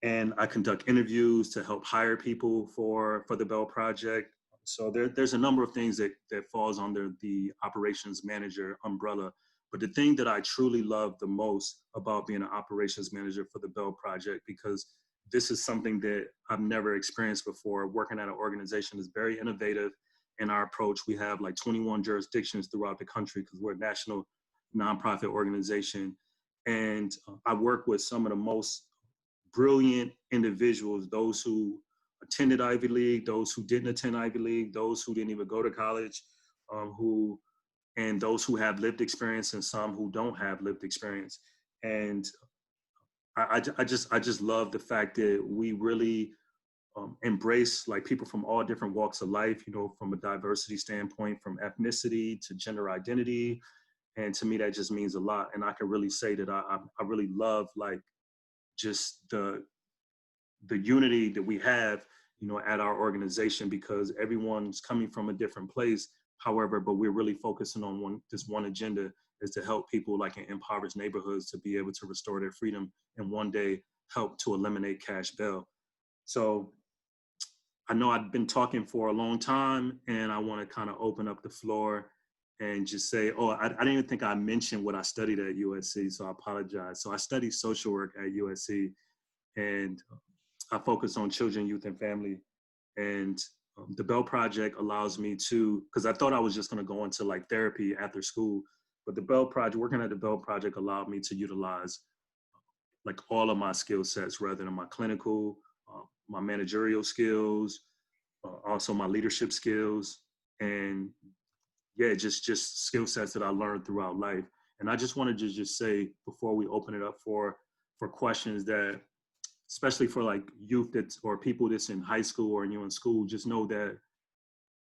And I conduct interviews to help hire people for the Bell Project. So there's a number of things that falls under the operations manager umbrella. But the thing that I truly love the most about being an operations manager for the Bell Project, because this is something that I've never experienced before, working at an organization that's very innovative in our approach. We have like 21 jurisdictions throughout the country because we're a national nonprofit organization. And I work with some of the most brilliant individuals, those who attended Ivy League, those who didn't attend Ivy League, those who didn't even go to college, and those who have lived experience and some who don't have lived experience. And I just love the fact that we really embrace like people from all different walks of life, you know, from a diversity standpoint, from ethnicity to gender identity. And to me, that just means a lot. And I can really say that I really love like just the unity that we have, you know, at our organization, because everyone's coming from a different place. However, but we're really focusing on this one agenda, is to help people like in impoverished neighborhoods to be able to restore their freedom and one day help to eliminate cash bail. So I know I've been talking for a long time, and I want to kind of open up the floor and just say, I didn't even think I mentioned what I studied at USC, so I apologize. So I studied social work at USC, and I focus on children, youth, and family. And the Bell Project allows me to, because I thought I was just going to go into like therapy after school, but the Bell Project, working at the Bell Project allowed me to utilize like all of my skill sets, rather than my clinical, my managerial skills, also my leadership skills, and yeah, just skill sets that I learned throughout life. And I just wanted to just say, before we open it up for questions, that especially for like youth or people that's in high school or you're in school, just know that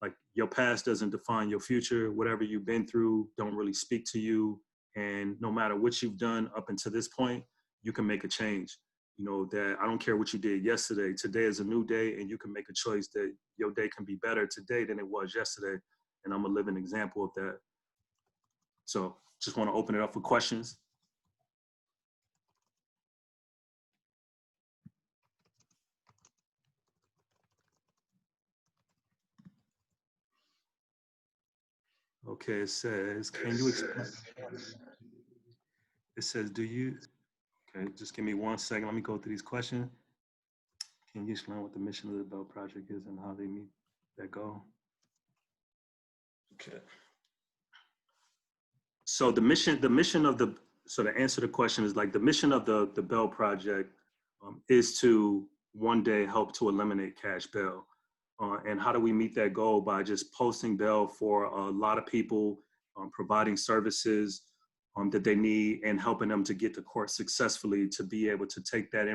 like your past doesn't define your future. Whatever you've been through don't really speak to you. And no matter what you've done up until this point, you can make a change. You know, that I don't care what you did yesterday. Today is a new day, and you can make a choice that your day can be better today than it was yesterday. And I'm a living example of that. So just want to open it up for questions. Okay, it says, can you explain? It says, okay, just give me 1 second. Let me go through these questions. Can you explain what the mission of the Bell Project is and how they meet that goal? Okay. So the mission of so to answer the question is like, the mission of the Bell Project is to one day help to eliminate cash bail. And how do we meet that goal? By just posting bail for a lot of people, providing services that they need, and helping them to get to court successfully, to be able to take that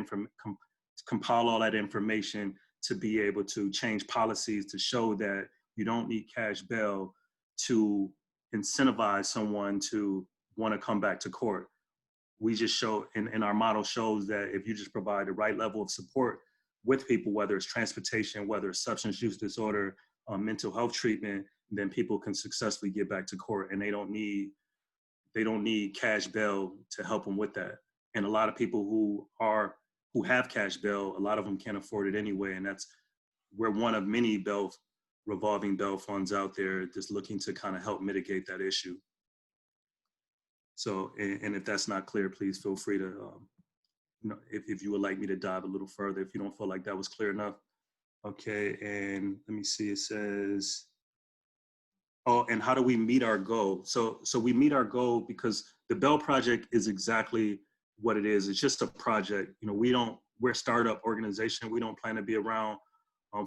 compile all that information, to be able to change policies to show that you don't need cash bail to incentivize someone to want to come back to court. We just show, and our model shows that if you just provide the right level of support with people, whether it's transportation, whether it's substance use disorder, mental health treatment, then people can successfully get back to court, and they don't need cash bail to help them with that. And a lot of people who have cash bail, a lot of them can't afford it anyway, and we're one of many revolving bail funds out there just looking to kind of help mitigate that issue. So, and if that's not clear, please feel free to, if you would like me to dive a little further, if you don't feel like that was clear enough. Okay, and let me see, it says, and how do we meet our goal? So we meet our goal because the Bell Project is exactly what it is. It's just a project. You know, we're a startup organization. We don't plan to be around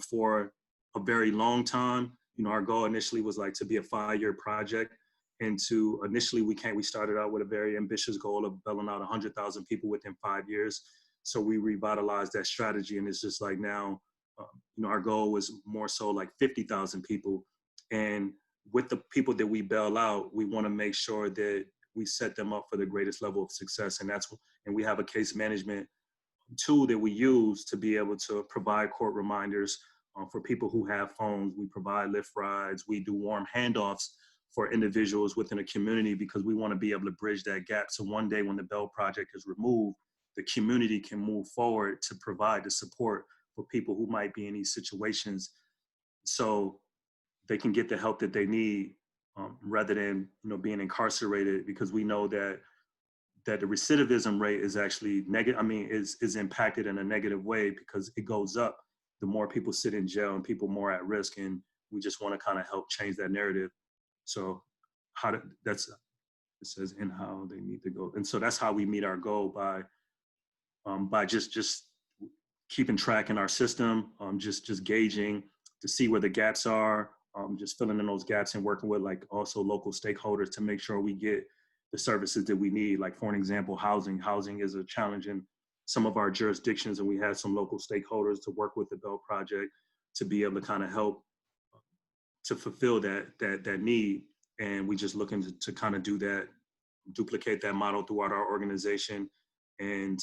for a very long time. You know, our goal initially was like to be a 5-year project. into, initially we started out with a very ambitious goal of bailing out 100,000 people within 5 years. So we revitalized that strategy, and it's just like now, our goal was more so like 50,000 people. And with the people that we bail out, we want to make sure that we set them up for the greatest level of success. And we have a case management tool that we use to be able to provide court reminders for people who have phones. We provide Lyft rides. We do warm handoffs for individuals within a community, because we want to be able to bridge that gap. So one day when the Bell Project is removed, the community can move forward to provide the support for people who might be in these situations, so they can get the help that they need, rather than being incarcerated, because we know that the recidivism rate is actually negative. I mean, is impacted in a negative way, because it goes up the more people sit in jail and people more at risk. And we just want to kind of help change that narrative. So it says in how they need to go. And so that's how we meet our goal, by just keeping track in our system, just gauging to see where the gaps are, just filling in those gaps, and working with like also local stakeholders to make sure we get the services that we need. Like, for an example, housing is a challenge in some of our jurisdictions, and we had some local stakeholders to work with the Bell Project to be able to kind of help to fulfill that need. And we just looking to kind of do that, duplicate that model throughout our organization. And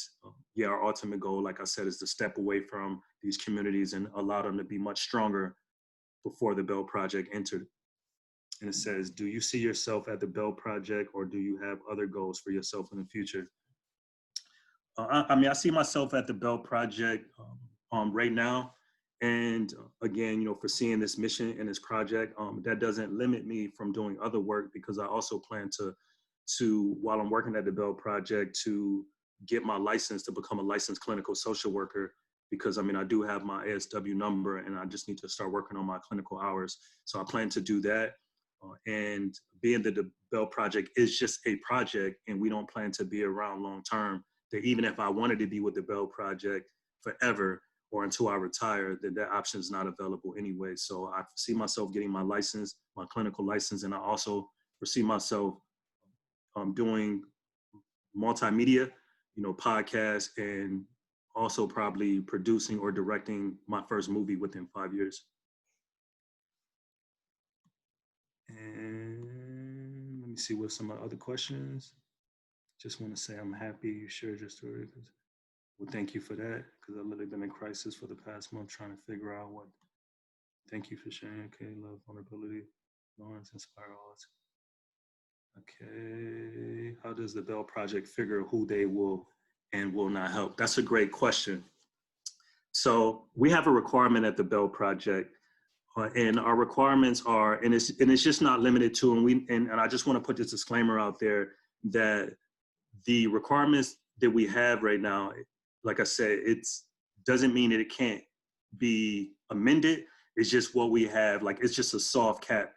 our ultimate goal, like I said, is to step away from these communities and allow them to be much stronger before the Bell Project entered. And it says, do you see yourself at the Bell Project, or do you have other goals for yourself in the future? I see myself at the Bell Project right now. And again, foreseeing this mission and this project, that doesn't limit me from doing other work, because I also plan to while I'm working at the Bell Project, to get my license to become a licensed clinical social worker, because I do have my ASW number, and I just need to start working on my clinical hours. So I plan to do that. And being that the Bell Project is just a project, and we don't plan to be around long term, that even if I wanted to be with the Bell Project forever or until I retire, then that option is not available anyway. So I see myself getting my license, my clinical license, and I also see myself doing multimedia, podcasts, and also probably producing or directing my first movie within 5 years. And let me see what some other questions. Just want to say I'm happy you shared your story. Well, thank you for that, because I've literally been in crisis for the past month trying to figure out what. Thank you for sharing. Okay, love, vulnerability, Lawrence, inspire all. Okay, how does the Bell Project figure who they will and will not help? That's a great question. So we have a requirement at the Bell Project, and our requirements are, and it's just not limited to, and I just want to put this disclaimer out there, that the requirements that we have right now, like I said, it doesn't mean that it can't be amended. It's just what we have. Like, it's just a soft cap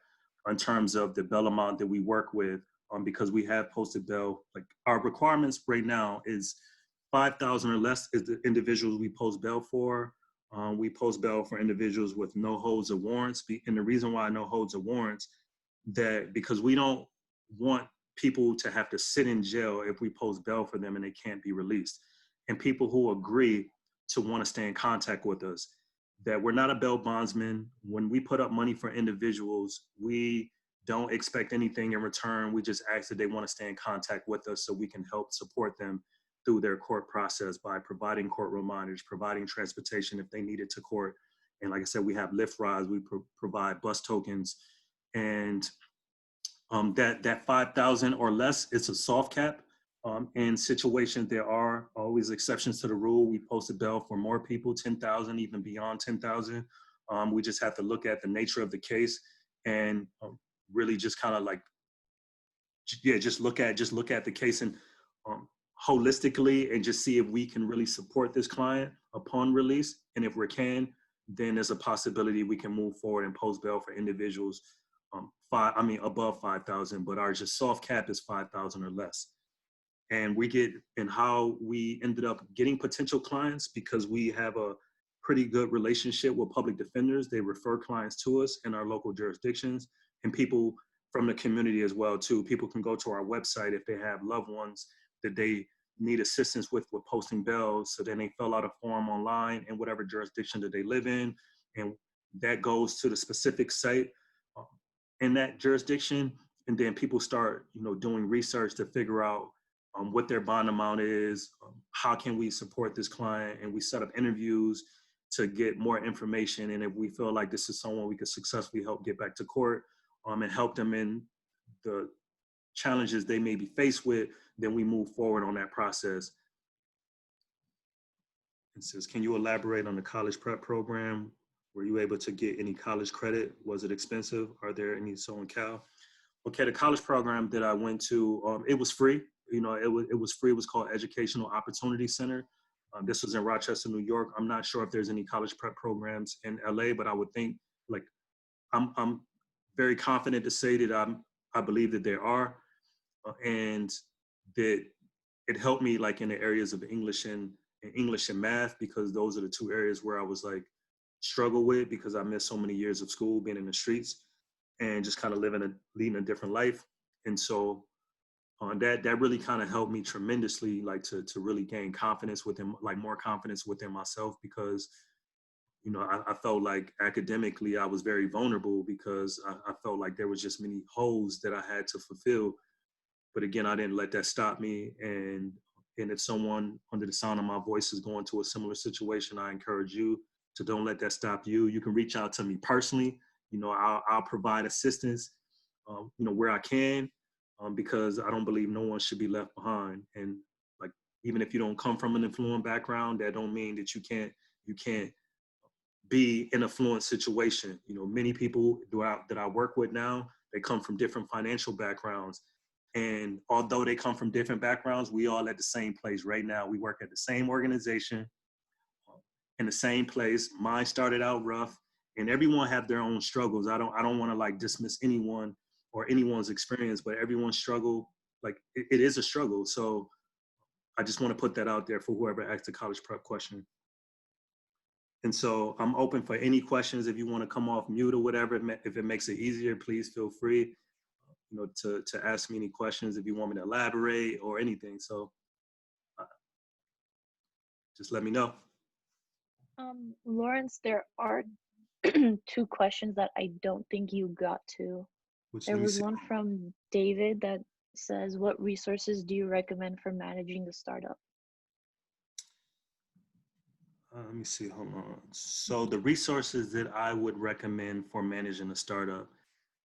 in terms of the bail amount that we work with, because we have posted bail. Like, our requirements right now is 5,000 or less is the individuals we post bail for. We post bail for individuals with no holds or warrants. And the reason why no holds or warrants, because we don't want people to have to sit in jail if we post bail for them and they can't be released. And people who agree to want to stay in contact with us, that we're not a bail bondsman. When we put up money for individuals, we don't expect anything in return. We just ask that they want to stay in contact with us so we can help support them through their court process by providing court reminders, providing transportation if they need it to court. And like I said, we have Lyft rides, we provide bus tokens. And that 5,000 or less, it's a soft cap. In situations, there are always exceptions to the rule. We posted bail for more people, 10,000, even beyond 10,000. We just have to look at the nature of the case and really just kind of like, just look at the case and holistically, and just see if we can really support this client upon release. And if we can, then there's a possibility we can move forward and post bail for individuals above 5,000, but our just soft cap is 5,000 or less. And how we ended up getting potential clients, because we have a pretty good relationship with public defenders. They refer clients to us in our local jurisdictions, and people from the community as well too. People can go to our website if they have loved ones that they need assistance with posting bells. So then they fill out a form online in whatever jurisdiction that they live in, and that goes to the specific site um, in that jurisdiction. And then people start, doing research to figure out what their bond amount is, how can we support this client, and we set up interviews to get more information. And if we feel like this is someone we could successfully help get back to court and help them in the challenges they may be faced with, then we move forward on that process. It says, can you elaborate on the college prep program? Were you able to get any college credit? Was it expensive? Are there any so in Cal? Okay, the college program that I went to, it was free. It was free. It was called Educational Opportunity Center. This was in Rochester, New York. I'm not sure if there's any college prep programs in LA, but I would think like I'm very confident to say that I believe that there are, and that it helped me like in the areas of English and math, because those are the two areas where I was like struggle with, because I missed so many years of school being in the streets and just kind of leading a different life. And so that really kind of helped me tremendously, like to really gain confidence within, like more confidence within myself, because I felt like academically I was very vulnerable, because I felt like there was just many holes that I had to fulfill. But again, I didn't let that stop me. And if someone under the sound of my voice is going to a similar situation, I encourage you to don't let that stop you. You can reach out to me personally. I'll provide assistance, where I can, because I don't believe no one should be left behind. And like, even if you don't come from an affluent background, that don't mean that you can't be in a fluent situation. Many people that I work with now, they come from different financial backgrounds. And although they come from different backgrounds, we all at the same place right now. We work at the same organization, in the same place. Mine started out rough, and everyone have their own struggles. I don't want to like dismiss anyone or anyone's experience, but everyone's struggle, like it is a struggle. So I just want to put that out there for whoever asked the college prep question. And so I'm open for any questions. If you want to come off mute or whatever, if it makes it easier, please feel free, to ask me any questions if you want me to elaborate or anything. So just let me know. Lawrence, there are two questions that I don't think you got to. There was one from David that says, what resources do you recommend for managing the startup? Let me see, hold on. So the resources that I would recommend for managing a startup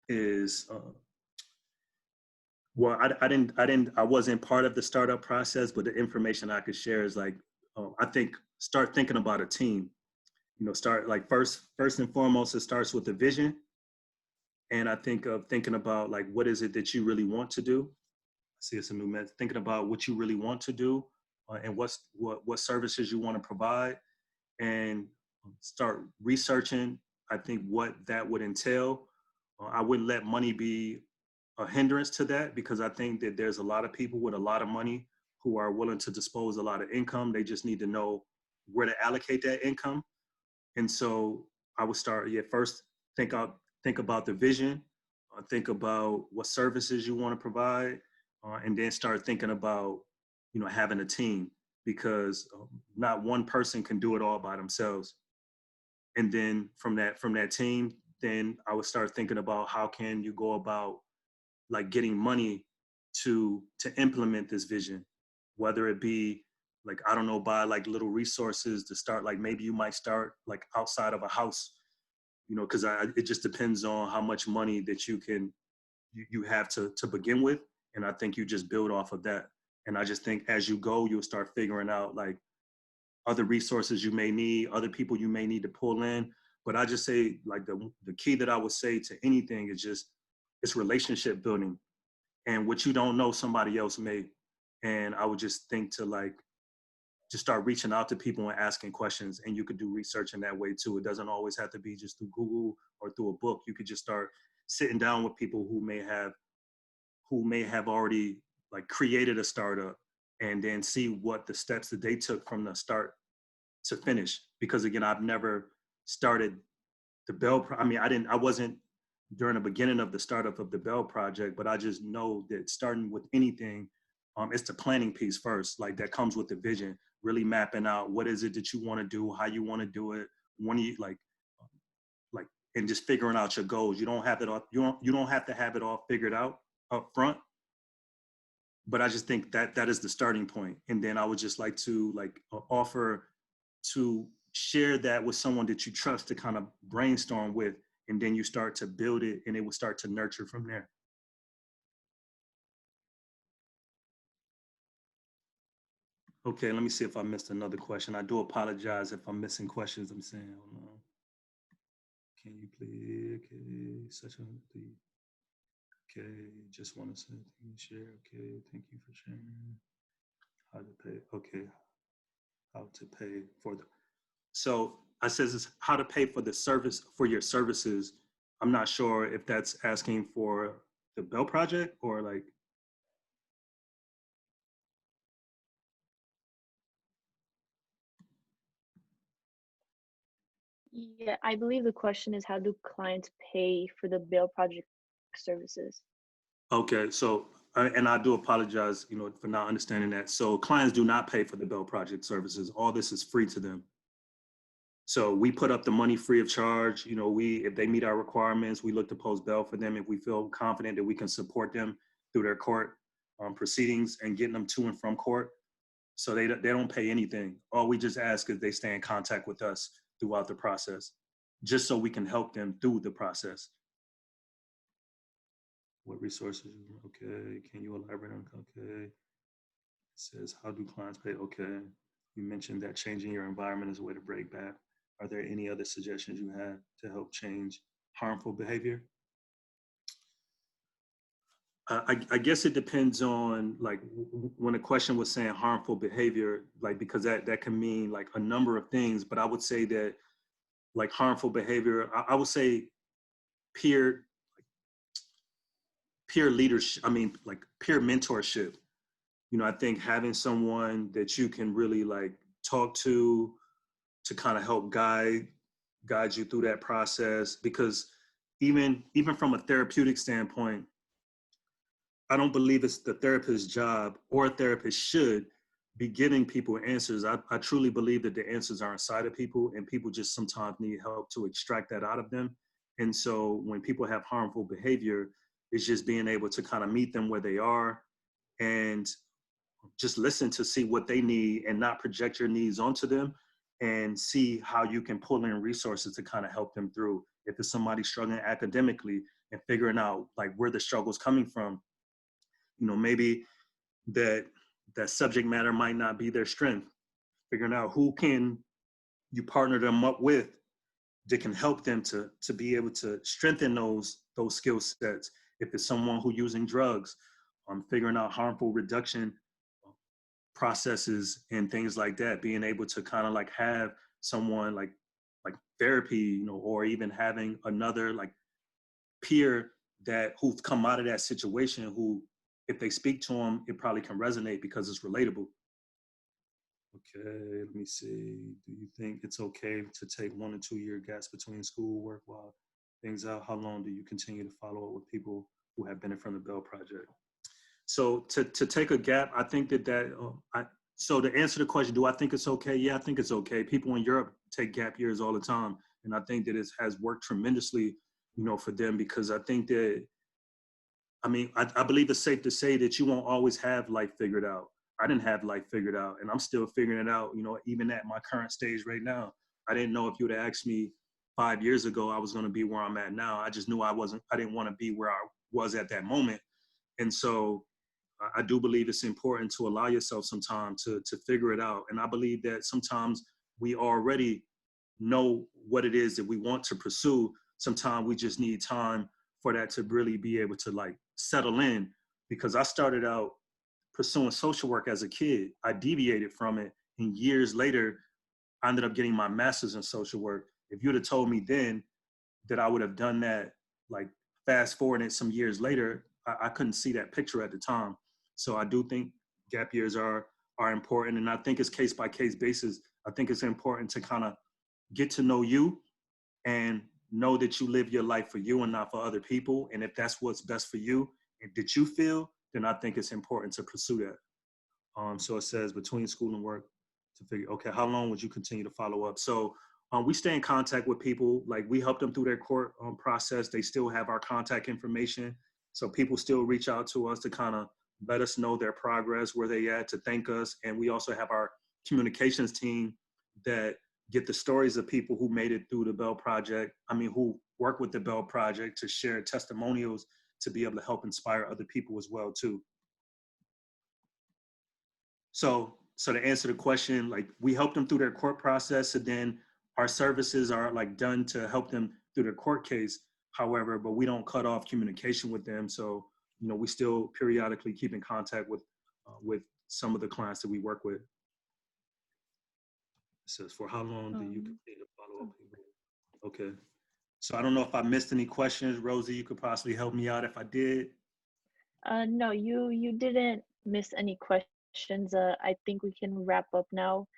is, well, I wasn't part of the startup process, but the information I could share is like, I think start thinking about a team. Start like first and foremost, it starts with the vision. And I think of thinking about like, what is it that you really want to do? See, it's a new method. Thinking about what you really want to do, and what services you want to provide, and start researching, I think, what that would entail. I wouldn't let money be a hindrance to that, because I think that there's a lot of people with a lot of money who are willing to dispose a lot of income. They just need to know where to allocate that income. And so I would start, first think about the vision, think about what services you want to provide, and then start thinking about, having a team, because not one person can do it all by themselves. And then from that team, then I would start thinking about how can you go about like getting money to implement this vision, whether it be like, I don't know, buy like little resources to start, like maybe you might start like outside of a house, because it just depends on how much money that you have to begin with. And I think you just build off of that. And I just think as you go, you'll start figuring out like other resources you may need, other people you may need to pull in. But I just say like the key that I would say to anything is just, it's relationship building. And what you don't know, somebody else may. And I would just think to like, just start reaching out to people and asking questions. And you could do research in that way too. It doesn't always have to be just through Google or through a book. You could just start sitting down with people who may have already like created a startup, and then see what the steps that they took from the start to finish. Because again, I've never started the Bell. I wasn't during the beginning of the startup of the Bell Project, but I just know that starting with anything, it's the planning piece first, like that comes with the vision, really mapping out what is it that you want to do, how you want to do it, when you like, and just figuring out your goals. You don't have it all, you don't have to have it all figured out up front, but I just think that that is the starting point. And then I would just like to offer to share that with someone that you trust to kind of brainstorm with, and then you start to build it and it will start to nurture from there. Okay, let me see if I missed another question. I do apologize if I'm missing questions. I'm saying, hold on. Can you please, okay, such a, okay, just want to say, share, okay, thank you for sharing. How to pay, okay, how to pay for the, so I says it's how to pay for the service, for your services. I'm not sure if that's asking for the Bell Project or like. Yeah, I believe the question is how do clients pay for the Bail Project services? Okay, so and I do apologize, for not understanding that. So clients do not pay for the Bell Project services. All this is free to them. So we put up the money free of charge. We, if they meet our requirements, we look to post bail for them if we feel confident that we can support them through their court proceedings and getting them to and from court. So they don't pay anything. All we just ask is they stay in contact with us throughout the process, just so we can help them through the process. What resources? Okay. Can you elaborate on? Okay. It says, how do clients pay? Okay. You mentioned that changing your environment is a way to break bad. Are there any other suggestions you have to help change harmful behavior? I guess it depends on like when the question was saying harmful behavior, like because that can mean like a number of things. But I would say that like harmful behavior, I would say peer leadership. I mean like peer mentorship. I think having someone that you can really like talk to kind of help guide you through that process, because even from a therapeutic standpoint, I don't believe it's the therapist's job, or a therapist should be giving people answers. I truly believe that the answers are inside of people, and people just sometimes need help to extract that out of them. And so when people have harmful behavior, it's just being able to kind of meet them where they are and just listen to see what they need and not project your needs onto them, and see how you can pull in resources to kind of help them through. If it's somebody struggling academically and figuring out like where the struggle's coming from, maybe that subject matter might not be their strength. Figuring out who can you partner them up with that can help them to be able to strengthen those skill sets. If it's someone who using drugs, figuring out harmful reduction processes and things like that, being able to kind of like have someone like therapy, or even having another like peer that who's come out of that situation, who if they speak to them, it probably can resonate because it's relatable. Okay, let me see. Do you think it's okay to take 1 or 2 year gaps between school work while things out? How long do you continue to follow up with people who have been from the Bell Project? So to take a gap, I think so to answer the question, do I think it's okay? Yeah, I think it's okay. People in Europe take gap years all the time. And I think that it has worked tremendously, for them, because I think that, I believe it's safe to say that you won't always have life figured out. I didn't have life figured out, and I'm still figuring it out, even at my current stage right now. I didn't know if you would have asked me 5 years ago, I was going to be where I'm at now. I just knew I didn't want to be where I was at that moment. And so I do believe it's important to allow yourself some time to figure it out. And I believe that sometimes we already know what it is that we want to pursue. Sometimes we just need time for that to really be able to like settle in. Because I started out pursuing social work as a kid. I deviated from it, and years later, I ended up getting my master's in social work. If you'd have told me then that I would have done that, like fast forwarding some years later, I couldn't see that picture at the time. So I do think gap years are important, and I think it's case by case basis. I think it's important to kind of get to know you and know that you live your life for you and not for other people. And if that's what's best for you and that you feel, then I think it's important to pursue that. So it says between school and work to figure, okay, how long would you continue to follow up? So we stay in contact with people. Like we help them through their court process. They still have our contact information. So people still reach out to us to kind of let us know their progress, where they at, to thank us. And we also have our communications team that get the stories of people who made it through the Bell Project. Who work with the Bell Project to share testimonials to be able to help inspire other people as well too. So to answer the question, like we help them through their court process, and then our services are like done to help them through their court case. However, but we don't cut off communication with them. So, we still periodically keep in contact with some of the clients that we work with. It says, for how long do you continue to follow up people? Okay. So I don't know if I missed any questions. Rosie, you could possibly help me out if I did. No, you didn't miss any questions. I think we can wrap up now.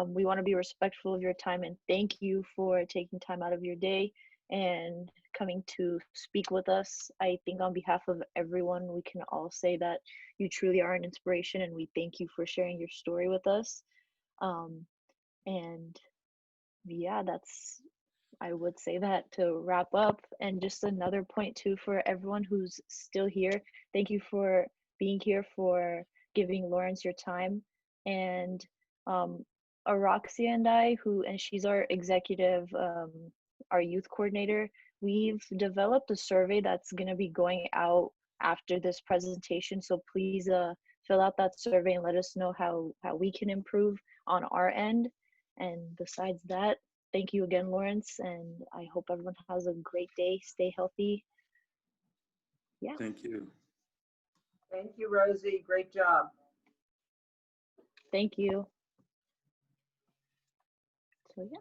We want to be respectful of your time and thank you for taking time out of your day and coming to speak with us. I think on behalf of everyone, we can all say that you truly are an inspiration, and we thank you for sharing your story with us. And yeah, I would say that to wrap up. And just another point too, for everyone who's still here, thank you for being here, for giving Lawrence your time. And Araxia and I, and she's our executive, our youth coordinator, we've developed a survey that's going to be going out after this presentation. So please fill out that survey and let us know how we can improve on our end. And besides that, thank you again, Lawrence, and I hope everyone has a great day. Stay healthy. Yeah. Thank you. Thank you, Rosie. Great job. Thank you. So yeah.